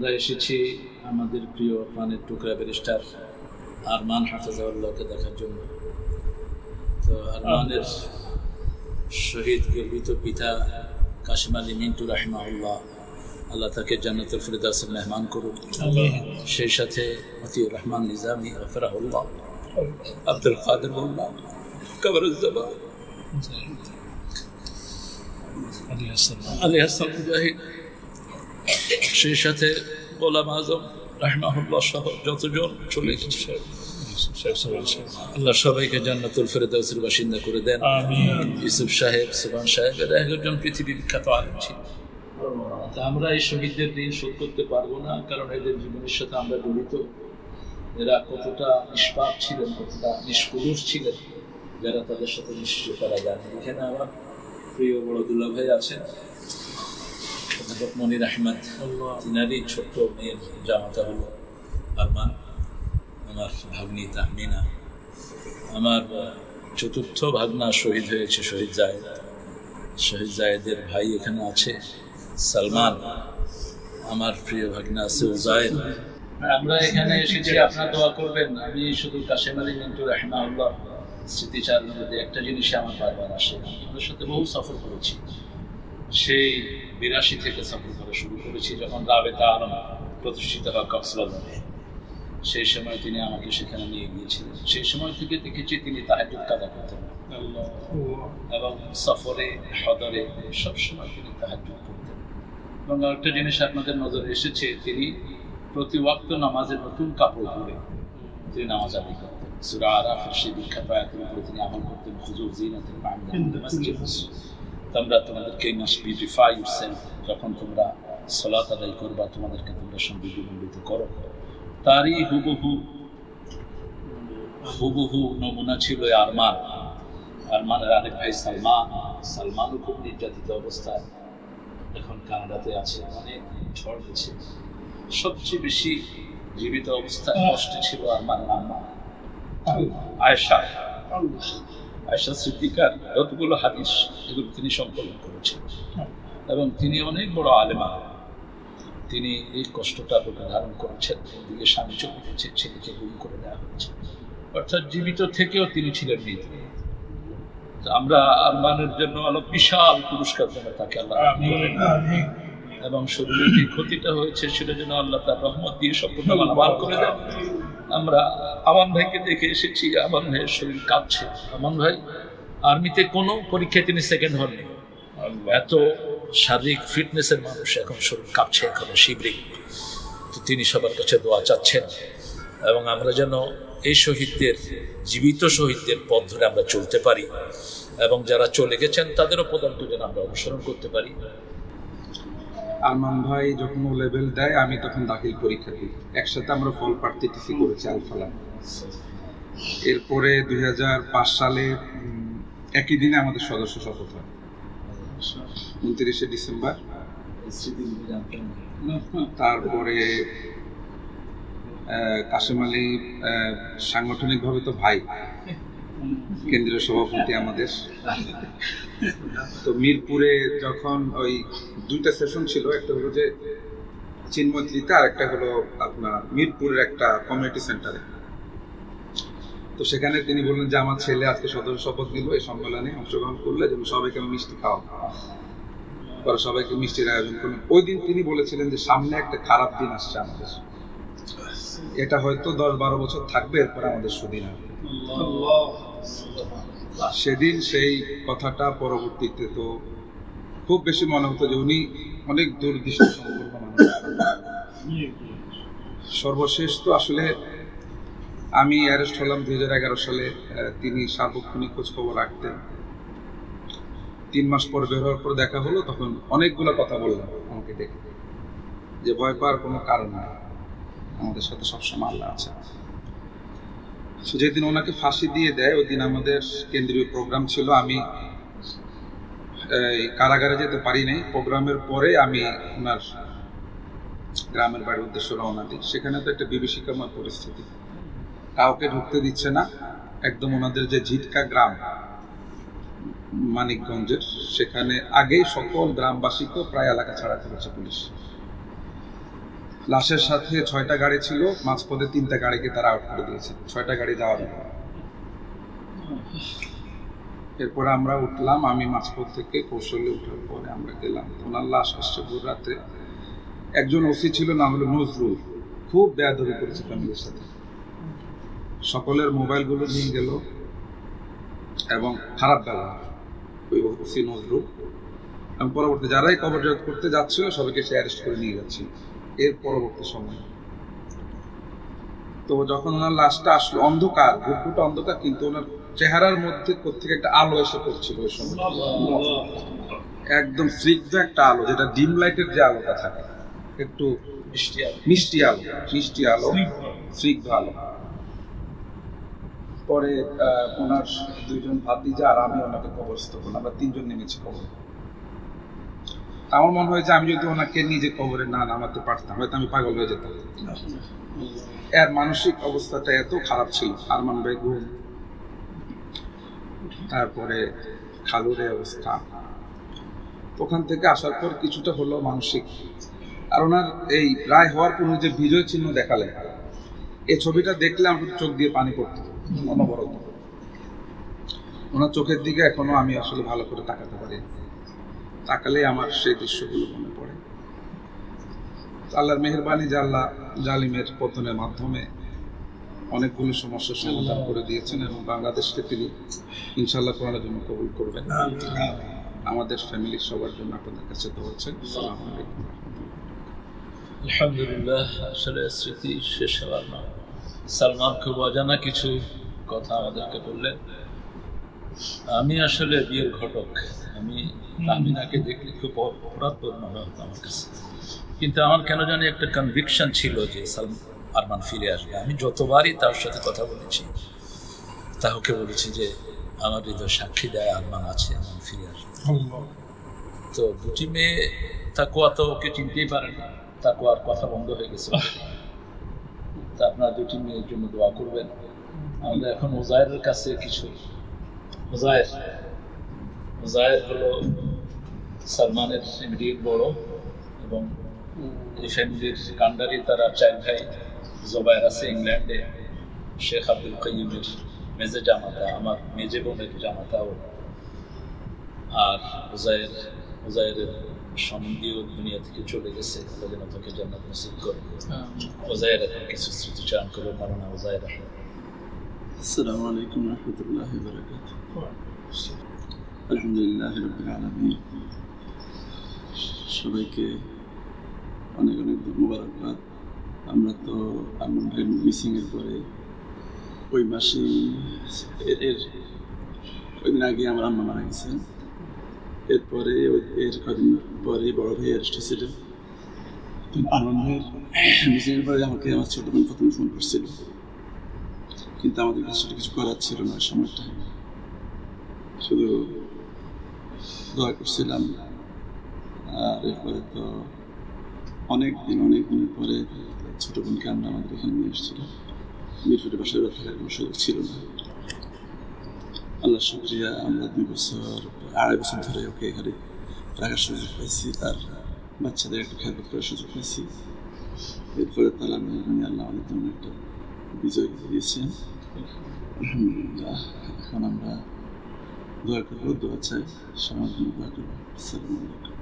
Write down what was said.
আমরা এসেছি আমাদের প্রিয় প্রাণের টুকরা ব্যারিস্টার আরমান হাফেজাউল্লাহকে দেখার জন্য। তো আরমানের শহীদ গর্বিত পিতা কাশিম আলী মিন্টু রাহিমাহুল্লাহ, আল্লাহ তাকে জান্নাতুল ফিরদাউসের মেহমান করুন। সেই সাথে মতিউর রহমান নিজামী গফরাহুল্লাহ, আব্দুল কাদের মোল্লা, কবরুজ্জামান, আলী হাসান মুজাহিদ, সেই সাথে গোলাম আজম রাহিমাহুল্লাহ সহ যতজন চলে এসেছে, আল্লাহ সবাইকে জান্নাতুল ফিরদাউসের বাসিন্দা করে দেন। ইউসুফ সাহেব, সুবহান সাহেব, এরা একজন পৃথিবী বিখ্যাত আলেম ছিল। আমরা এই শহীদদের ঋণ শোধ করতে পারবো না, কারণ এদের জীবনের সাথে আমরা জড়িত। এরা কতটা নিষ্পাপ ছিলেন, কতটা নিষ্কুলুষ ছিলেন, যারা তাদের সাথে নিশ্চয় তারা জানে। এখানে আমার প্রিয় বড় দুল্লা ভাই আছেন, অধ্যাপক মনির আহমেদ, তিনারই ছোট্ট মেয়ের জামাতা হলো আরমান, আমার ভাগ্নি তাহমিনা, আমার চতুর্থ ভাগনা শহীদ হয়েছে, শহীদ জায়েদ। শহীদ জায়েদের ভাই এখানে আছে সালমান, আমার প্রিয় ভাগনা আছে উজায়ের। আমরা এখানে এসেছি, আপনারা দোয়া করবেন। আমি শুধু কাশিম আলী মিন্টু রাহিমাহুল্লাহ স্মৃতিচারণের মধ্যে একটা জিনিসে আমার বারবার আসে। ওদের সাথে বহু সফর করেছি, সেই 82 থেকে সফর করা শুরু করেছি, যখন রাবেতা আলম প্রতিষ্ঠিত হয় কক্সবাজারে। সেই সময় তিনি আমাকে সেখানে নিয়ে গিয়েছিলেন। সেই সময় থেকে দেখেছি তিনি তাহাজ্জুদ কাজা করতেন, এবং সফরে হদরে সবসময় তিনি তাহাজ্জুদ করতেন। এবং আরেকটা জিনিস আপনাদের নজরে এসেছে, তিনি প্রতি ওয়াক্ত নামাজের নতুন কাপড় পরে তিনি নামাজ আদায় করতেন। সূরা আরাফের সেই বিখ্যাত আয়াতের উপরে তিনি আমল করতেন, হুজুর জিনাতুল মাসজিদ। তোমরা তোমাদেরকে মাস্ট বিউটিফাই ইউরসেলফ, যখন তোমরা সালাত আদায় করবা তোমাদেরকে তোমরা সংবিধিমণ্ডিত করো। তারই হুবহু নমুনা ছিল আরমান। আরমানের আরেক ভাই সালমান, সালমানও খুব নির্যাতিত অবস্থায় এখন কানাডাতে আছে, অনেক ঝড় গেছে। সবচেয়ে বেশি জীবিত অবস্থায় কষ্টে ছিল আরমানের আম্মা আয়েশা। আয়েশা সিদ্দিকার যতগুলো হাদিস এগুলো তিনি সংকলন করেছেন, এবং তিনি অনেক বড় আলেমা। তিনি এই কষ্টটা বুকে ধারণ করেছেন। এদিকে স্বামী চলে গেছে, ছেলেকে গুম করে দেওয়া হয়েছে, অর্থাৎ জীবিত থেকেও তিনি ছিলেন মৃত। আমরা আরমানের জন্য আলো বিশাল পুরস্কার যেন তাকে আল্লাহ করেন, এবং শরীরের যে ক্ষতিটা হয়েছে সেটা যেন আল্লাহ তার রহমত দিয়ে সম্পূর্ণ বার করে দেন। আমরা আমান ভাইকে দেখে এসেছি, আমান ভাইয়ের শরীর কাঁপছে। আমান ভাই আর্মিতে কোনো পরীক্ষায় তিনি সেকেন্ড হননি, এত শারীরিক ফিটনেসের মানুষ, এখন শরীর কাঁপছে, এখনো শিবরিক। তো তিনি সবার কাছে দোয়া চাচ্ছেন, এবং আমরা যেন এই শহীদদের, জীবিত শহীদদের পথ ধরে আমরা চলতে পারি, এবং যারা চলে গেছেন তাদেরও পদার্থ যেন আমরা অনুসরণ করতে পারি। আরমান ভাই যখন ও লেভেল দেয়, আমি তখন দাখিল পরীক্ষা দিই, একসাথে আমরা ফল প্রার্থী টিসি করেছি আলফালা। এরপরে 2005 সালে একই দিনে আমাদের সদস্য শপথ হয়, 29শে ডিসেম্বর। তারপরে কাশিম আলী সাংগঠনিকভাবে তো ভাই, কেন্দ্রীয় সভাপতি আমাদের। তো মিরপুরে যখন ওই 2টা সেশন ছিল, একটা হলো যে চিনমৈত্রীতে, আর একটা হলো আপনার মিরপুরের একটা কমিউনিটি সেন্টারে। তো সেখানে তিনি বললেন যে আমার ছেলে আজকে সদস্য শপথ নিল, এই সম্মেলনে অংশগ্রহণ করলে যেন সবাইকে আমি মিষ্টি খাওয়াবো, পরে সবাইকে মিষ্টির আয়োজন করলেন। ওই দিন তিনি বলেছিলেন যে সামনে একটা খারাপ দিন আসছে আমাদের, এটা হয়তো 10-12 বছর থাকবে, এরপরে আমাদের সুদিন আসবে। সেদিন সেই কথাটা পরবর্তীতে তো খুব বেশি মনে হতো যে উনি অনেক দূরদৃষ্টি সম্পন্ন মানুষ। সর্বশেষ তো আসলে আমি অ্যারেস্ট হলাম 2011 সালে। তিনি সার্বক্ষণিক খোঁজ খবর রাখতেন। 3 মাস পর বের হওয়ার পর দেখা হলো, তখন অনেকগুলো কথা বললাম আমাকে ডেকে, যে ভয় পাওয়ার কোনো কারণ নেই, আমাদের সাথে সবসময় আল্লাহ আছে। যেদিন ওনাকে ফাঁসি দিয়ে দেয়, ওই দিন আমাদের কেন্দ্রীয় প্রোগ্রাম ছিল। আমি কারাগারে যেতে পারি নাই। প্রোগ্রামের পরে আমি ওনার গ্রামের বাড়ির উদ্দেশ্যে রওনা দিই। সেখানে তো একটা বিভীষিকাময় পরিস্থিতি, কাউকে ঢুকতে দিচ্ছে না। একদম ওনাদের যে ঝিটকা গ্রাম মানিকগঞ্জের, সেখানে আগেই সকল গ্রামবাসীকে প্রায় এলাকা ছাড়া করেছে পুলিশ। লাশের সাথে 6টা গাড়ি ছিল, মাঝপথে 3টা গাড়িকে তারা আউট করে দিয়েছে, 6টা গাড়ি যাওয়ার পর। এরপরে আমরা উঠলাম, আমি মাঝপথ থেকে কৌশলে উঠার পরে আমরা গেলাম, ওনার লাশ আসছে ভোর রাতে। একজন ওসি ছিল, নাম হলো নজরুল, খুব বেয়াদবি করেছে ফ্যামিলির সাথে, সকলের মোবাইলগুলো নিয়ে গেল এবং খারাপ ব্যবহার ওই ওসি নজরুল। এবং পরবর্তী যারাই কবর জিয়ারত করতে যাচ্ছিল সবাইকে সে অ্যারেস্ট করে নিয়ে যাচ্ছিল এর পরবর্তী সময়। তো যখন ওনার লাশটা আসলো, অন্ধকার, ঘুটঘুটে অন্ধকার, কিন্তু ওনার চেহারার মধ্যে কোত্থেকে একটা আলো এসে পড়ছিল ওই সময়, একদম স্নিগ্ধ একটা আলো, যেটা ডিম লাইটের যে আলোটা থাকে, একটু মিষ্টি আলো, স্নিগ্ধ আলো। পরে ওনার 2জন ভাতিজা আর আমি ওনাকে কবরস্থ করলাম, আমরা 3জন নেমেছি কবর। আমার মনে হয় যে আমি যদি ওনাকে নিজে কবরে না নামাতে পারতাম হয়তো আমি পাগল হয়ে যেতাম। এর মানসিক অবস্থাটা এত খারাপ ছিল। আরমান ভাই গুম, তারপরে খালুর অবস্থা। ওখান থেকে আসার পর কিছুটা হলো মানসিক। আর ওনার এই রায় হওয়ার পর যে বিজয় চিহ্ন দেখালেন, এই ছবিটা দেখলে আমার চোখ দিয়ে পানি পড়তো অনবরত। ওনার চোখের দিকে এখনো আমি আসলে ভালো করে তাকাতে পারি, তাকালে আমার সেই দৃশ্যগুলো মনে পড়ে। আল্লাহর মেহেরবানি যে আল্লাহ জালিমের পতনের মাধ্যমে অনেকগুলো সমস্যার সমাধান করে দিয়েছেন এবং বাংলাদেশকে তিনি ইনশাআল্লাহ কোরআনের জন্য কবুল করবেন। আমাদের ফ্যামিলির সবার জন্য আপনাদের কাছে দোয়া চাই। আসসালামু আলাইকুম। আলহামদুলিল্লাহ, আসলে স্মৃতি শেষ হওয়ার না। সালমান খুব অজানা কিছু কথা আমাদেরকে বললেন। আমি আসলে বিয়ের ঘটক, আমি তাহমিনাকে দেখলে খুব অপরাধ মনে হতো আমার কাছে, কিন্তু আমার কেন জানি একটা কনভিকশন ছিল যে আরমান ফিরে আসবে। আমি যতবারই তার সাথে কথা বলেছি, তাহকে বলেছি যে আমার হৃদয় সাক্ষী দেয় আরমান আছে, আরমান ফিরে আসবে। তো 2টি মেয়ে তাকুয়া তো ওকে চিনতেই পারেন না, তাকুয়ার কথা বন্ধ হয়ে গেছে। তা আপনারা 2টি মেয়ের জন্য দোয়া করবেন। আমাদের এখন ওজায়ের কাছে কিছু, ওজায়ের হলো সালমানের ইমিডিয়েট বড় এবং এই ফ্যামিলির কান্ডারি। তারা 4 ভাই। জোবায়ের আছে ইংল্যান্ডে, শেখ আব্দুল কাইয়ুমের মেজে জামাতা, আমার মেজে বোনের জামাতাও। আর ওজায়ের সম্বন্ধীয় দুনিয়া থেকে চলে গেছে, আল্লাহ যেন তাকে জান্নাত নসিব করে। ওজায়ের এখন কিছু স্মৃতিচারণ করে মারানা। ওজায়ের আসসালামু আলাইকুম ওয়া রাহমাতুল্লাহি ওয়া বারাকাতুহু। আলহামদুলিল্লাহি রাব্বিল আলামিন। সবাইকে অনেক অনেক মোবারকবাদ। আমরা তো আরমান ভাই মিসিং এর পরে ওই মাসে এর কয়েকদিন আগে আমার আম্মা মারা গেছেন। এরপরে এর কদিন পরে বড় ভাই অ্যারেস্ট হয়েছিল। আরমান ভাইয়ের মিসিং এর পরে আমাকে আমার ছোট বোন প্রথমে ফোন করছিল, কিন্তু আমাদের কাছে কিছু করার ছিল না সময়টা, শুধু দোয়া করছিলাম। আর এরপরে তো অনেক দিনের পরে ছোট বোনকে আমরা আমাদের এখানে নিয়ে এসেছিলাম। মিরপুরে বাসায় থাকার কোনো সুযোগ ছিল না। আল্লাহ শুকরিয়া, আমরা 2.5 বছর ধরে ওকে এখানে রাখার সুযোগ পাইছি, তার বাচ্চাদের একটু খেয়াল করার সুযোগ পাইছি। এরপরে তাহলে আল্লাহ আমাদের জন্য একটা বিজয় দিয়েছেন। আলহামদুলিল্লাহ। এখন আমরা দোয়া করবো, দোয়া চাই, সমাজ দোয়া করবো। আসসালামু আলাইকুম।